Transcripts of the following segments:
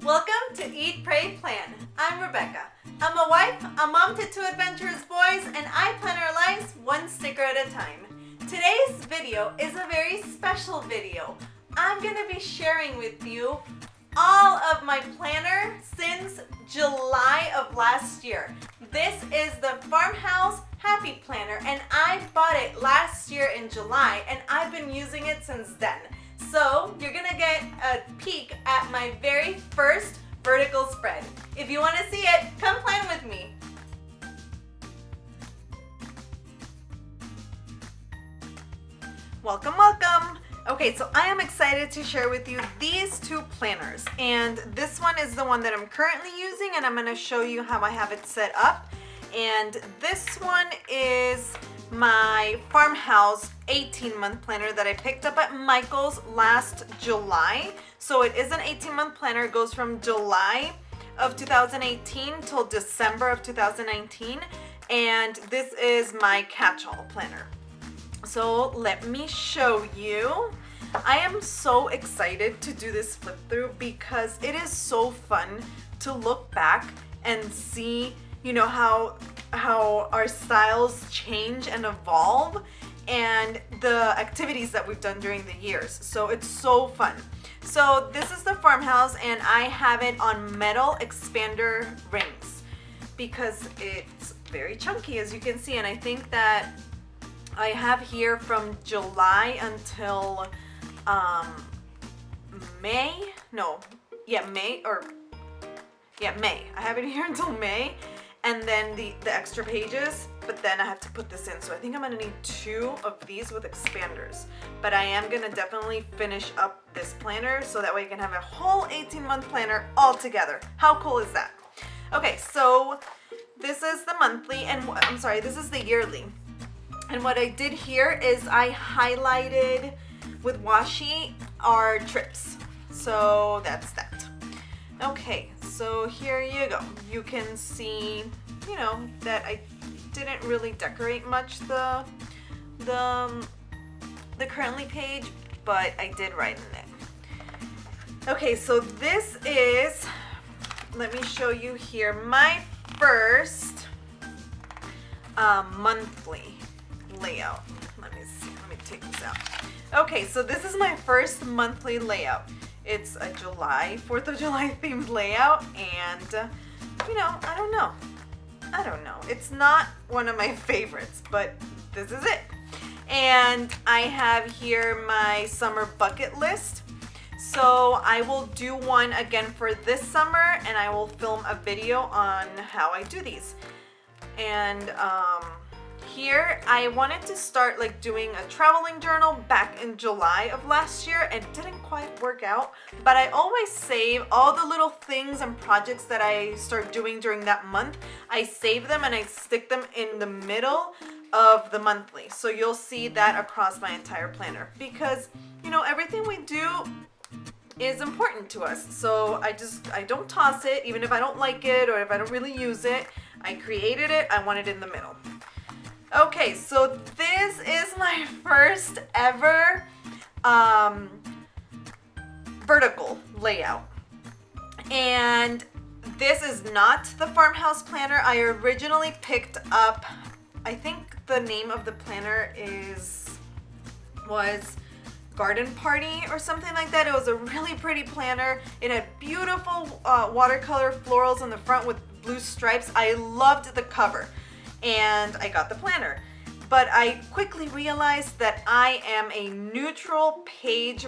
Welcome to Eat, Pray, Plan. I'm Rebecca. I'm a wife, a mom to two adventurous boys, and I plan our lives one sticker at a time. Today's video is a very special video. I'm going to be sharing with you all of my planner since July of last year. This is the Farmhouse Happy Planner, and I bought it last year in July, and I've been using it since then. So you're gonna get a peek at my very first vertical spread. If you want to see it, come plan with me. Welcome, welcome. Okay, so I am excited to share with you these two planners, and this one is the one that I'm currently using, and I'm going to show you how I have it set up. And this one is my Farmhouse 18-month planner that I picked up at Michael's last July. So it is an 18-month planner. It goes from July of 2018 till December of 2019, and this is my catch-all planner. So let me show you. I am so excited to do this flip through because it is so fun to look back and see, you know, how our styles change and evolve and the activities that we've done during the years. So it's so fun. So this is the Farmhouse, and I have it on metal expander rings because it's very chunky, as you can see, and I think that I have here from July until May. I have it here until May, and then the extra pages, but then I have to put this in. So I think I'm gonna need 2 of these with expanders, but I am gonna definitely finish up this planner so that way I can have a whole 18-month planner all together. How cool is that? Okay, so this is the monthly, and I'm sorry, this is the yearly. And what I did here is I highlighted with washi our trips. So that's that. Okay, so here you go. You can see, you know, that I didn't really decorate much the currently page, but I did write in it. Okay, so this is, let me show you here, my first monthly layout. Let me see, let me take this out. Okay, so this is my first monthly layout. It's a 4th of July themed layout, and you know, I don't know. It's not one of my favorites, but this is it. And I have here my summer bucket list. So I will do one again for this summer, and I will film a video on how I do these. And here I wanted to start like doing a traveling journal back in July of last year, and it didn't quite work out, but I always save all the little things and projects that I start doing during that month. I save them and I stick them in the middle of the monthly, so you'll see that across my entire planner, because you know, everything we do is important to us. So I don't toss it, even if I don't like it or if I don't really use it. I created it, I want it in the middle. Okay, so this is my first ever vertical layout. And this is not the Farmhouse planner. I originally picked up, I think the name of the planner was Garden Party or something like that. It was a really pretty planner. It had beautiful watercolor florals on the front with blue stripes. I loved the cover, and I got the planner. But I quickly realized that I am a neutral page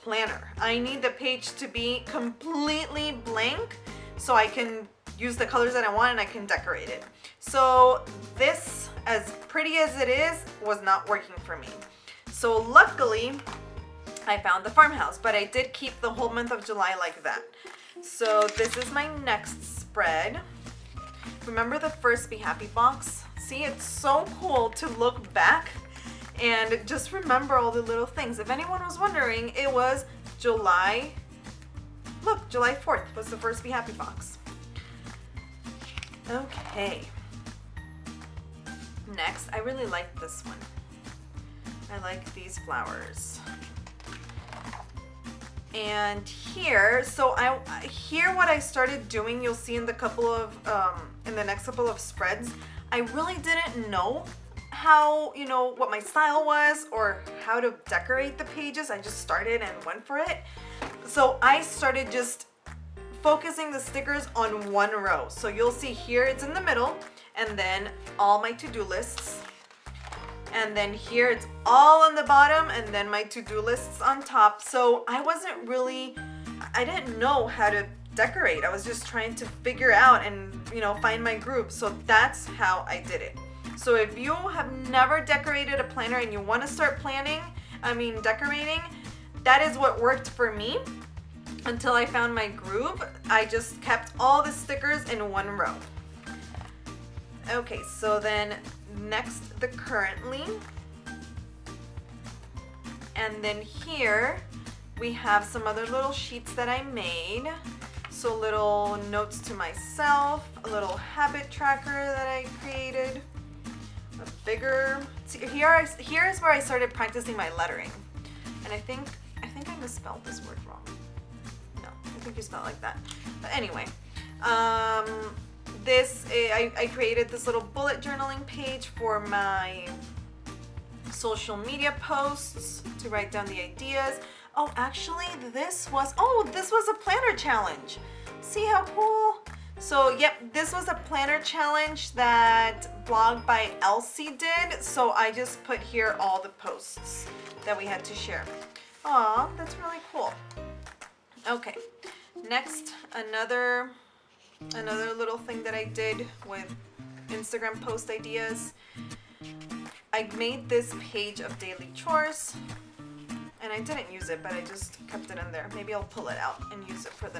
planner. I need the page to be completely blank so I can use the colors that I want and I can decorate it. So this, as pretty as it is, was not working for me. So luckily, I found the Farmhouse, but I did keep the whole month of July like that. So this is my next spread. Remember the first Be Happy box? See, it's so cool to look back and just remember all the little things. If anyone was wondering, it was July 4th was the first Be Happy box. Okay. Next, I really like this one. I like these flowers. And here, so here what I started doing, you'll see in the next couple of spreads, I really didn't know how, what my style was or how to decorate the pages. I just started and went for it. So I started just focusing the stickers on one row. So you'll see here it's in the middle, and then all my to-do lists. And then here it's all on the bottom, and then my to-do lists on top. So I didn't know how to decorate. I was just trying to figure out and, find my groove. So that's how I did it. So if you have never decorated a planner and you want to start decorating, that is what worked for me until I found my groove. I just kept all the stickers in one row. Okay, so then next the currently, and then here we have some other little sheets that I made. So little notes to myself, a little habit tracker that I created, a bigger, see, here's where I started practicing my lettering. And I think I misspelled this word wrong. No, I think you spell it like that. But anyway, I created this little bullet journaling page for my social media posts to write down the ideas. Oh, actually, this was a planner challenge. See how cool? So, yep, this was a planner challenge that Blog by Elsie did. So I just put here all the posts that we had to share. Aw, that's really cool. Okay, next, another little thing that I did with Instagram post ideas. I made this page of daily chores, and I didn't use it, but I just kept it in there. Maybe I'll pull it out and use it for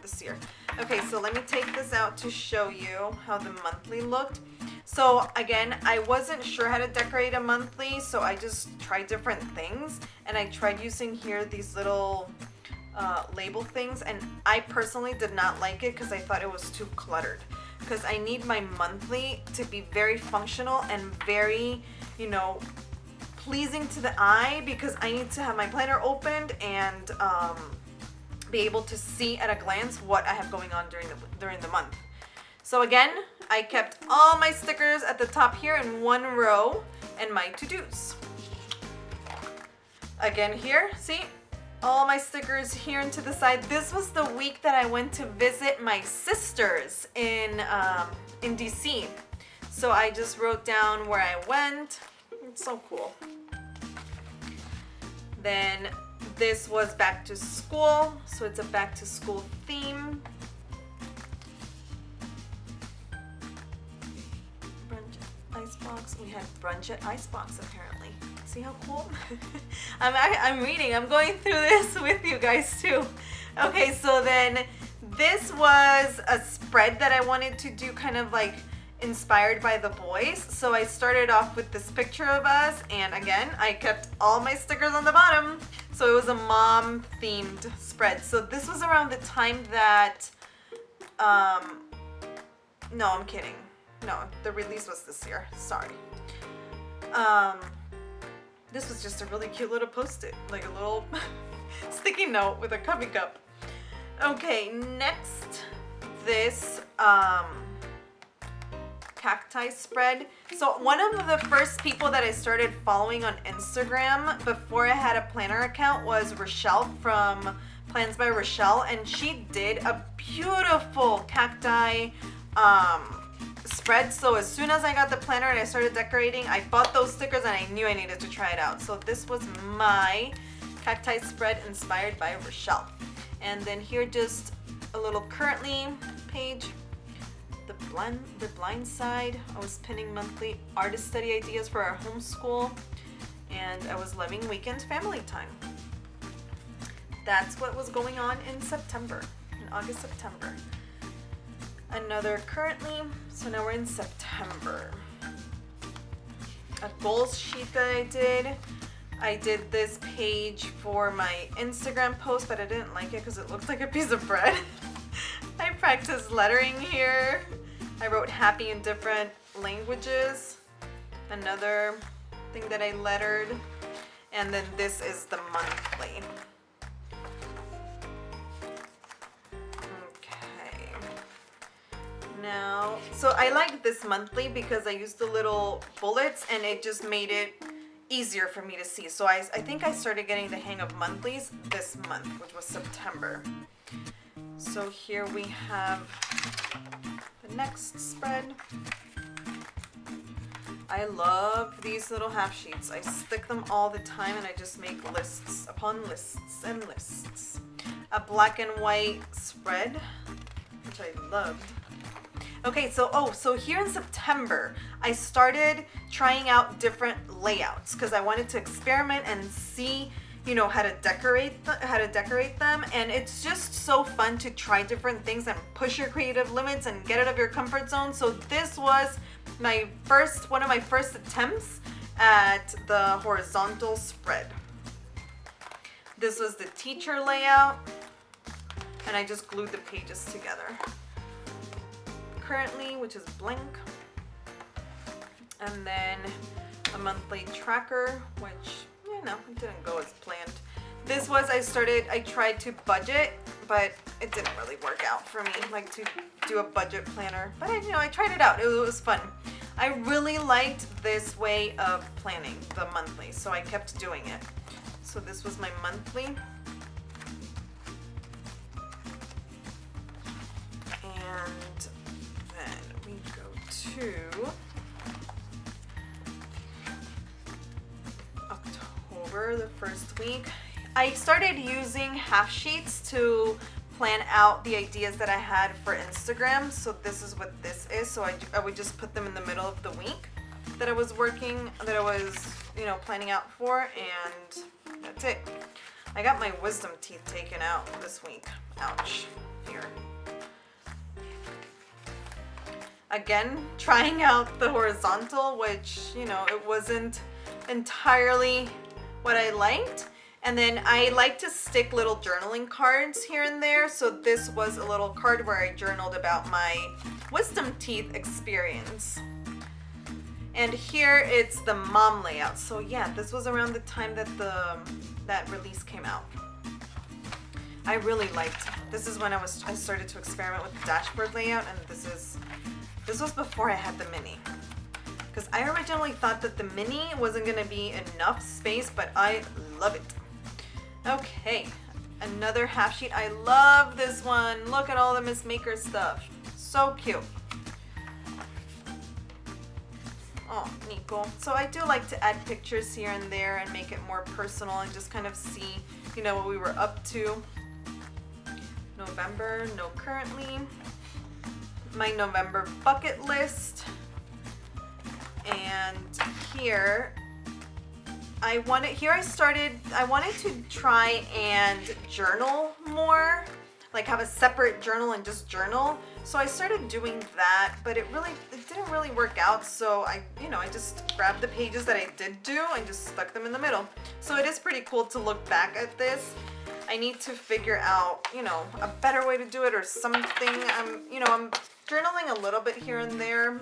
this year. Okay, so let me take this out to show you how the monthly looked. So again, I wasn't sure how to decorate a monthly, so I just tried different things, and I tried using here these little label things, and I personally did not like it because I thought it was too cluttered, because I need my monthly to be very functional and very, pleasing to the eye, because I need to have my planner opened and be able to see at a glance what I have going on during the month. So again, I kept all my stickers at the top here in one row, and my to-dos. Again here, see? All my stickers here and to the side. This was the week that I went to visit my sisters in DC. So I just wrote down where I went. It's so cool. Then this was back to school. So it's a back to school theme. Brunch Icebox. We had brunch at Icebox apparently. See how cool? I'm reading. I'm going through this with you guys too. Okay, so then this was a spread that I wanted to do, kind of like inspired by the boys. So I started off with this picture of us, and again, I kept all my stickers on the bottom. So it was a mom themed spread. So this was around the time that, no, I'm kidding. No, the release was this year. Sorry. This was just a really cute little post-it, like a little sticky note with a coffee cup. Okay, next, this cacti spread. So one of the first people that I started following on Instagram before I had a planner account was Rochelle from Plans by Rochelle, and she did a beautiful cacti spread. So as soon as I got the planner and I started decorating, I bought those stickers and I knew I needed to try it out. So this was my cacti spread inspired by Rochelle. And then here, just a little currently page. The blind side, I was pinning monthly artist study ideas for our homeschool, and I was loving weekend family time. That's what was going on in September, in August, September. Another currently, so now we're in September. A goals sheet that I did this page for my Instagram post, but I didn't like it because it looked like a piece of bread. I practiced lettering here. I wrote happy in different languages. Another thing that I lettered. And then this is the monthly. So I like this monthly because I used the little bullets and it just made it easier for me to see. So I think I started getting the hang of monthlies this month, which was September. So here we have the next spread. I love these little half sheets. I stick them all the time and I just make lists upon lists and lists. A black and white spread, which I loved. Okay, so here in September, I started trying out different layouts because I wanted to experiment and see, you know, how to decorate them. And it's just so fun to try different things and push your creative limits and get out of your comfort zone. So this was one of my first attempts at the horizontal spread. This was the teacher layout, and I just glued the pages together. Currently, which is blank. And then a monthly tracker, which, you know, it didn't go as planned. This was, I tried to budget, but it didn't really work out for me, like to do a budget planner. But I tried it out, it was fun. I really liked this way of planning the monthly, so I kept doing it. So this was my monthly. And then we go to October, the first week. I started using half sheets to plan out the ideas that I had for Instagram. So this is what this is. So I would just put them in the middle of the week that I was planning out for, and that's it. I got my wisdom teeth taken out this week. Ouch. Here. Again, trying out the horizontal, which, it wasn't entirely what I liked. And then I like to stick little journaling cards here and there. So this was a little card where I journaled about my wisdom teeth experience. And here it's the mom layout. So yeah, this was around the time that that release came out. I really liked, this is when I started to experiment with the dashboard layout, and this was before I had the mini. Because I originally thought that the mini wasn't gonna be enough space, but I love it. Okay, another half sheet. I love this one. Look at all the Miss Maker stuff. So cute. Oh, Nico. So I do like to add pictures here and there and make it more personal and just kind of see, what we were up to. November, no currently. My November bucket list. And here, I wanted to try and journal more, like have a separate journal and just journal. So I started doing that, but it didn't really work out. So I just grabbed the pages that I did do and just stuck them in the middle. So it is pretty cool to look back at this. I need to figure out, a better way to do it or something. I'm journaling a little bit here and there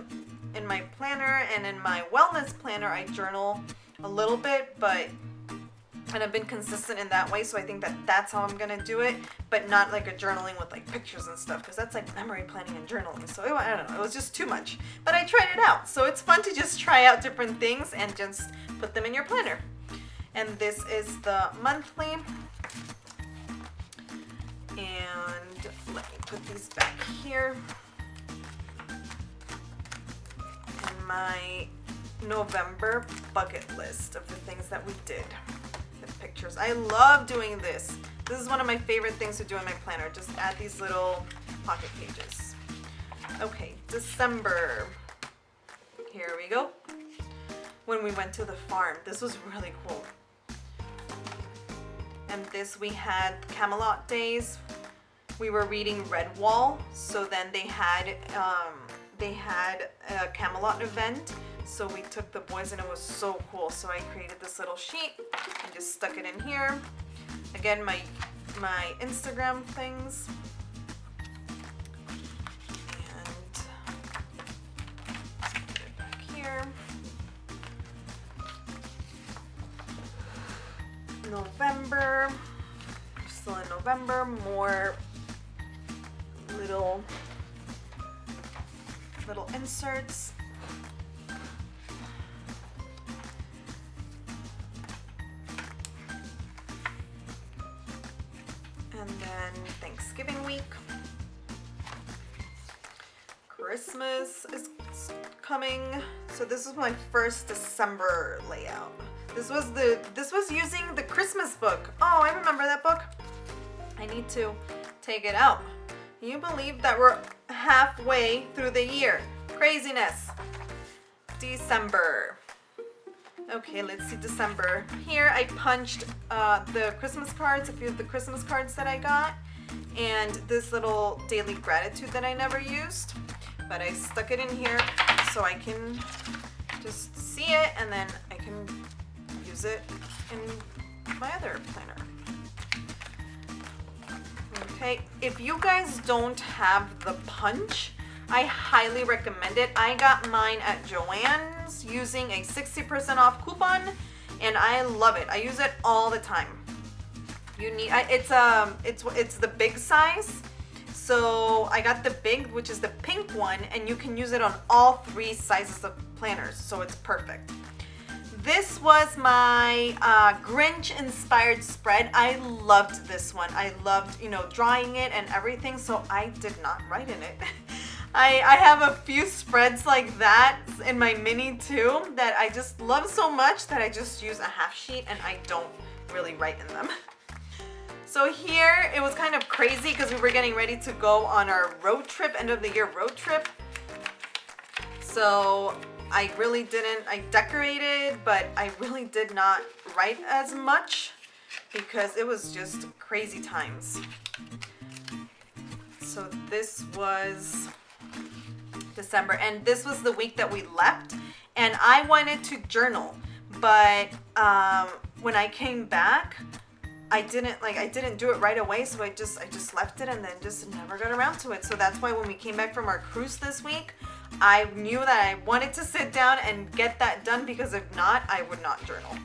in my planner, and in my wellness planner, I journal a little bit, and I've been consistent in that way, so I think that's how I'm gonna do it, but not like a journaling with like pictures and stuff, because that's like memory planning and journaling, so I don't know, it was just too much. But I tried it out, so it's fun to just try out different things and just put them in your planner. And this is the monthly, and let me put these back here. And my November bucket list of the things that we did. The pictures. I love doing this. This is one of my favorite things to do in my planner. Just add these little pocket pages. Okay, December. Here we go. When we went to the farm. This was really cool. And this, we had Camelot days. We were reading Redwall. So then they had a Camelot event. So we took the boys, and it was so cool. So I created this little sheet and just stuck it in here. Again, my Instagram things. And put it back here. November. We're still in November. More little little inserts. And then Thanksgiving week. Christmas is coming. So this is my first December layout. This was using the Christmas book. Oh, I remember that book. I need to take it out. Can you believe that we're halfway through the year? Craziness. December. Okay, let's see December. Here I punched the Christmas cards, a few of the Christmas cards that I got, and this little daily gratitude that I never used. But I stuck it in here so I can just see it, and then I can use it in my other planner. Okay, if you guys don't have the punch, I highly recommend it. I got mine at Joann's using a 60% off coupon, and I love it. I use it all the time. You need it's the big size. So I got the big, which is the pink one, and you can use it on all 3 sizes of planners, so it's perfect. This was my Grinch inspired spread. I loved this one. I loved, drawing it and everything, so I did not write in it. I have a few spreads like that in my mini too that I just love so much that I just use a half sheet and I don't really write in them. So here it was kind of crazy because we were getting ready to go on our road trip, end of the year road trip. So I decorated, but I really did not write as much because it was just crazy times. So this was December, and this was the week that we left, and I wanted to journal, but when I came back, I didn't do it right away, so I just left it and then just never got around to it. So that's why when we came back from our cruise this week, I knew that I wanted to sit down and get that done, because if not, I would not journal.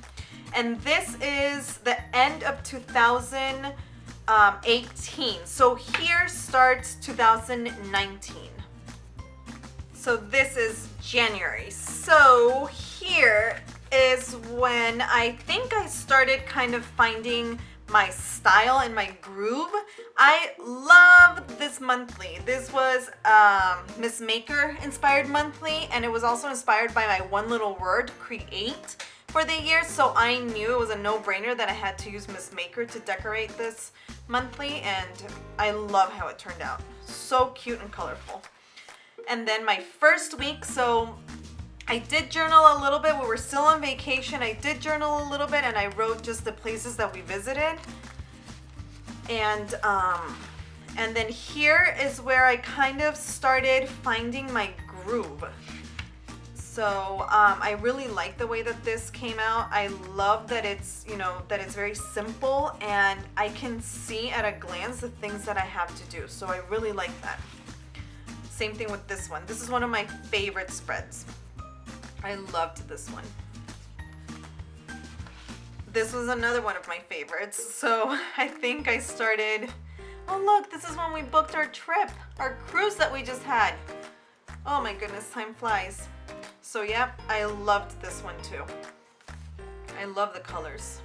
And this is the end of 2018. So here starts 2019. So this is January. So here is when I think I started kind of finding my style and my groove. I love this monthly. This was Miss Maker inspired monthly, and it was also inspired by my one little word, create, for the year. So I knew it was a no-brainer that I had to use Miss Maker to decorate this monthly, and I love how it turned out. So cute and colorful. And then my first week, so I did journal a little bit. We were still on vacation. I did journal a little bit, and I wrote just the places that we visited. And then here is where I kind of started finding my groove. So I really like the way that this came out. I love that it's, that it's very simple, and I can see at a glance the things that I have to do. So I really like that. Same thing with this one. This is one of my favorite spreads. I loved this one. This was another one of my favorites. So I think I started, oh look, this is when we booked our trip, our cruise that we just had. Oh my goodness, time flies. So yeah, I loved this one too. I love the colors.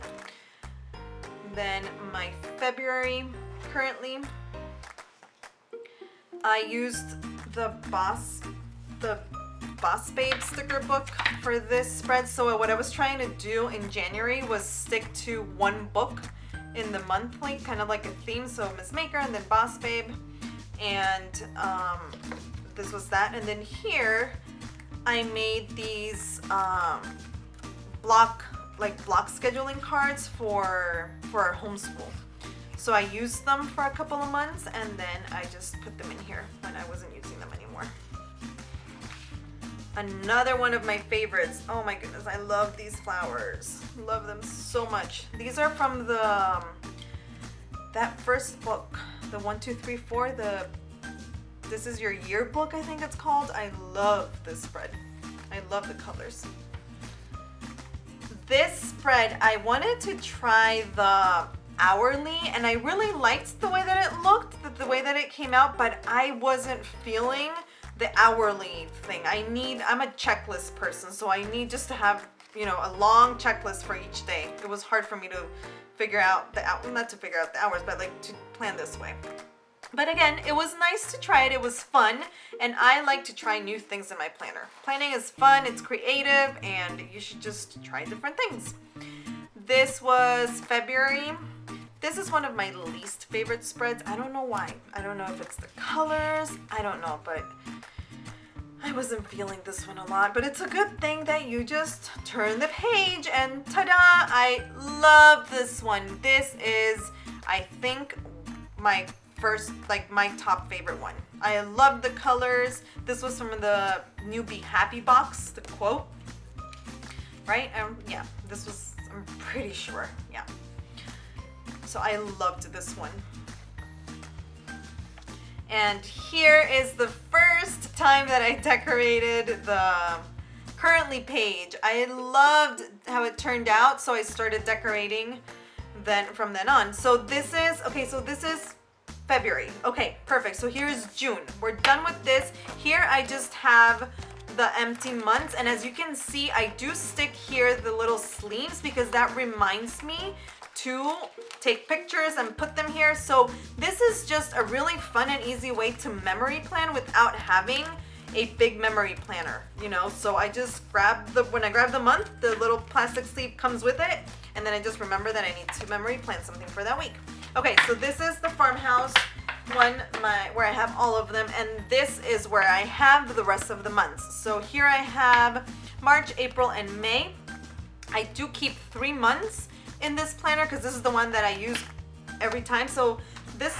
Then my February, currently, I used the Boss Babe sticker book for this spread. So what I was trying to do in January was stick to one book in the monthly, kind of like a theme. So Miss Maker and then Boss Babe, and this was that. And then here I made these block scheduling cards for our homeschool. So I used them for a couple of months, and then I just put them in here when I wasn't using them anymore. Another one of my favorites. Oh my goodness, I love these flowers. Love them so much. These are from that first book, the 1, 2, 3, 4. This is your yearbook, I think it's called. I love this spread. I love the colors. This spread, I wanted to try the hourly, and I really liked the way that it looked, the way that it came out, but I wasn't feeling the hourly thing. I'm a checklist person, so I need just to have, you know, a long checklist for each day. It was hard for me to figure out not to figure out the hours, but like to plan this way. But again, it was nice to try it. It was fun, and I like to try new things in my planner. Planning is fun, it's creative, and you should just try different things. This was February. This is one of my least favorite spreads. I don't know why. I don't know if it's the colors. I don't know, but I wasn't feeling this one a lot. But it's a good thing that you just turn the page and ta-da! I love this one. This is, I think, my first, like my top favorite one. I love the colors. This was from the new Be Happy box, the quote, right? Yeah, this was, I'm pretty sure, yeah. So I loved this one. And here is the first time that I decorated the currently page. I loved how it turned out, so I started decorating from then on. So this is, okay, so this is February. Okay, perfect. So here's June. We're done with this. Here I just have the empty months, and as you can see, I do stick here the little sleeves because that reminds me to take pictures and put them here. So this is just a really fun and easy way to memory plan without having a big memory planner, you know. So I just when I grab the month, the little plastic sleeve comes with it, and then I just remember that I need to memory plan something for that week. Okay, so this is the Farmhouse one, where I have all of them, and this is where I have the rest of the months. So here I have March, April, and May. I do keep 3 months in this planner because this is the one that I use every time. So this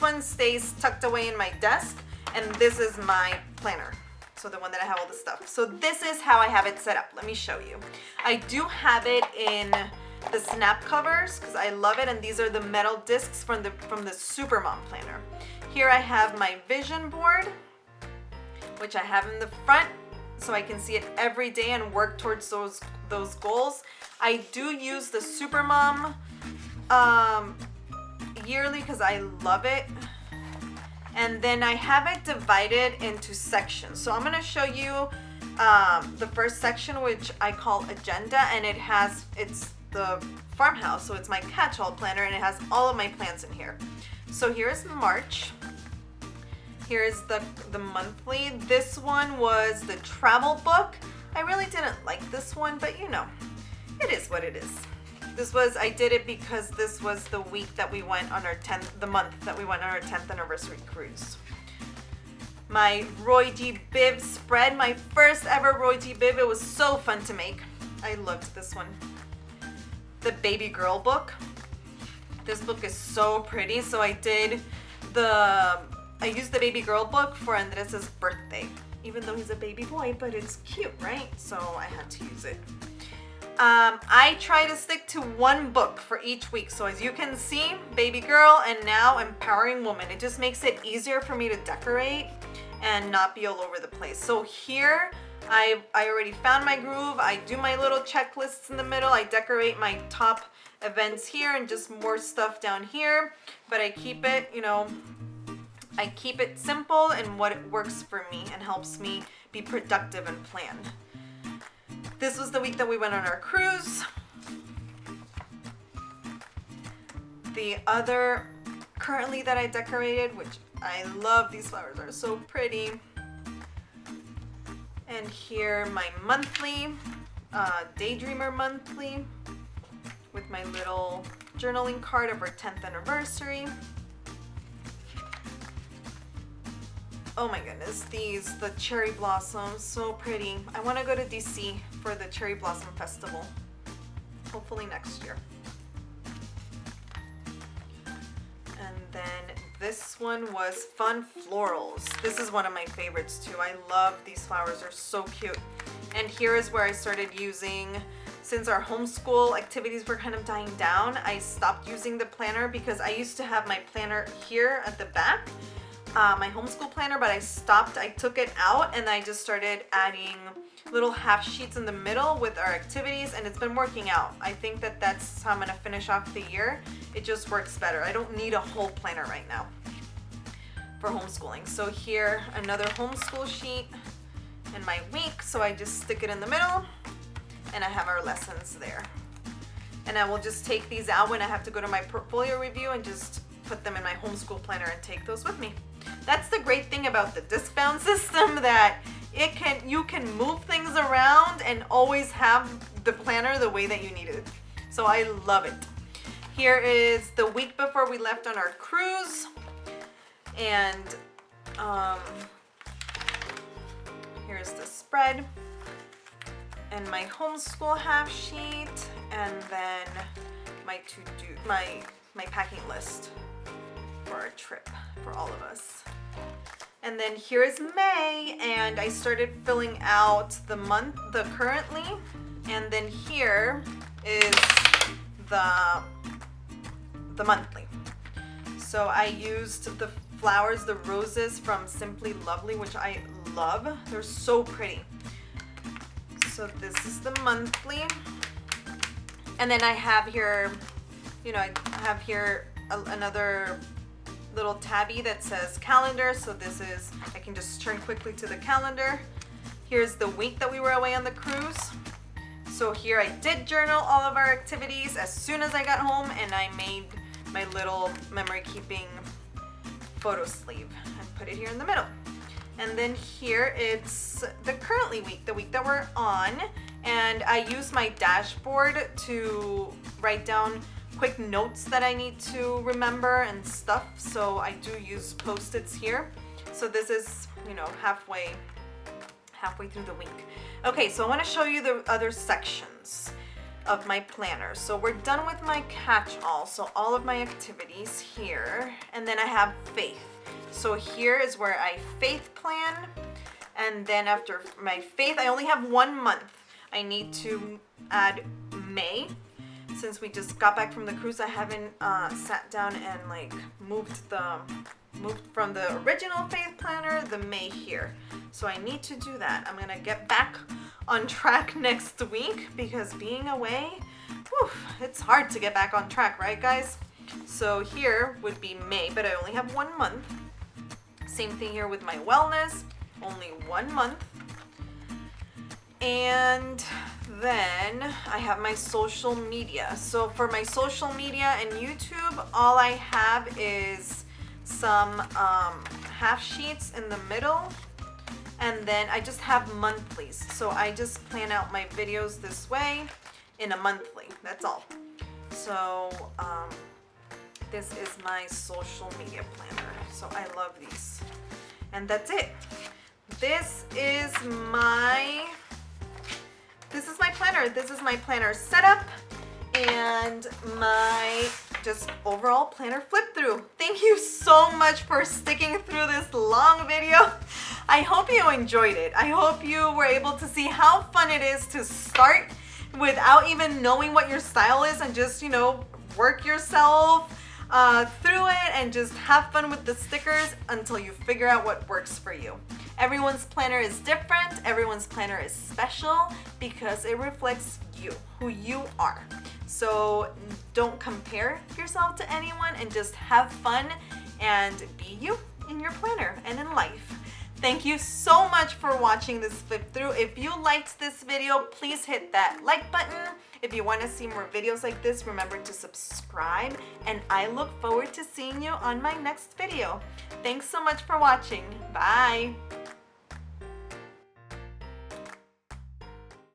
one stays tucked away in my desk, and this is my planner. So the one that I have all the stuff. So this is how I have it set up. Let me show you. I do have it in the snap covers because I love it, and these are the metal discs from the Supermom planner. Here I have my vision board, which I have in the front so I can see it every day and work towards those goals. I do use the Supermom yearly because I love it. And then I have it divided into sections. So I'm going to show you the first section, which I call agenda, and it's the Farmhouse, so it's my catch-all planner, and it has all of my plans in here. So here's March. Here's the monthly. This one was the travel book. I really didn't like this one, but you know, it is what it is. I did it because this was the week that we went on the month that we went on our 10th anniversary cruise. My Roy G. Biv spread, my first ever Roy G. Biv. It was so fun to make. I loved this one. The baby girl book. This book is so pretty. So I used the baby girl book for Andres' birthday, even though he's a baby boy, but it's cute, right? So I had to use it. I try to stick to one book for each week. So as you can see, baby girl, and now empowering woman. It just makes it easier for me to decorate and not be all over the place. So here, I already found my groove. I do my little checklists in the middle. I decorate my top events here and just more stuff down here. But I keep it, you know, I keep it simple and what works for me and helps me be productive and planned. This was the week that we went on our cruise. The other currently that I decorated, which I love, these flowers are so pretty. And here my monthly, Daydreamer monthly, with my little journaling card of our 10th anniversary. Oh my goodness, the cherry blossoms, so pretty. I want to go to DC for the Cherry Blossom Festival, hopefully next year. And then this one was Fun Florals. This is one of my favorites too. I love these flowers, they're so cute. And here is where I started using, since our homeschool activities were kind of dying down, I stopped using the planner because I used to have my planner here at the back, my homeschool planner, but I stopped. I took it out and I just started adding little half sheets in the middle with our activities, and it's been working out. I think that that's how I'm gonna finish off the year. It just works better. I don't need a whole planner right now. for homeschooling. So here, another homeschool sheet and my week. So I just stick it in the middle and I have our lessons there. And I will just take these out when I have to go to my portfolio review and just put them in my homeschool planner and take those with me. That's the great thing about the disc-bound system, that you can move things around and always have the planner the way that you need it. So I love it. Here is the week before we left on our cruise, and here's the spread and my homeschool half sheet, and then my my packing list for our trip for all of us. And then here is May, and I started filling out the currently, and then here is the monthly. So I used the flowers, the roses from Simply Lovely, which I love. They're so pretty. So this is the monthly. And then I have here, I have here another little tabby that says calendar. So this is, I can just turn quickly to the calendar. Here's the week that we were away on the cruise. So here I did journal all of our activities as soon as I got home, and I made my little memory keeping photo sleeve and put it here in the middle. And then here it's the currently week, the week that we're on, and I use my dashboard to write down quick notes that I need to remember and stuff. So I do use Post-its here. So this is, halfway through the week. Okay, so I want to show you the other sections of my planner. So we're done with my catch-all, so all of my activities here, and then I have faith. So here is where I faith plan, and then after my faith, I only have 1 month. I need to add May. Since we just got back from the cruise, I haven't sat down and moved from the original faith planner the May here. So I need to do that. I'm gonna get back on track next week, because being away, it's hard to get back on track, right guys? So here would be May, but I only have 1 month. Same thing here with my wellness, only 1 month. And then I have my social media. So for my social media and YouTube, all I have is some half sheets in the middle, and then I just have monthlies. So I just plan out my videos this way in a monthly, that's all. So this is my social media planner. So I love these. And that's it. This is my planner. This is my planner setup and my just overall planner flip through. Thank you so much for sticking through this long video. I hope you enjoyed it. I hope you were able to see how fun it is to start without even knowing what your style is, and just, work yourself through it and just have fun with the stickers until you figure out what works for you. Everyone's planner is different. Everyone's planner is special because it reflects you, who you are. So don't compare yourself to anyone, and just have fun and be you in your planner and in life. Thank you so much for watching this flip through. If you liked this video, please hit that like button. If you want to see more videos like this, remember to subscribe, and I look forward to seeing you on my next video. Thanks so much for watching. Bye.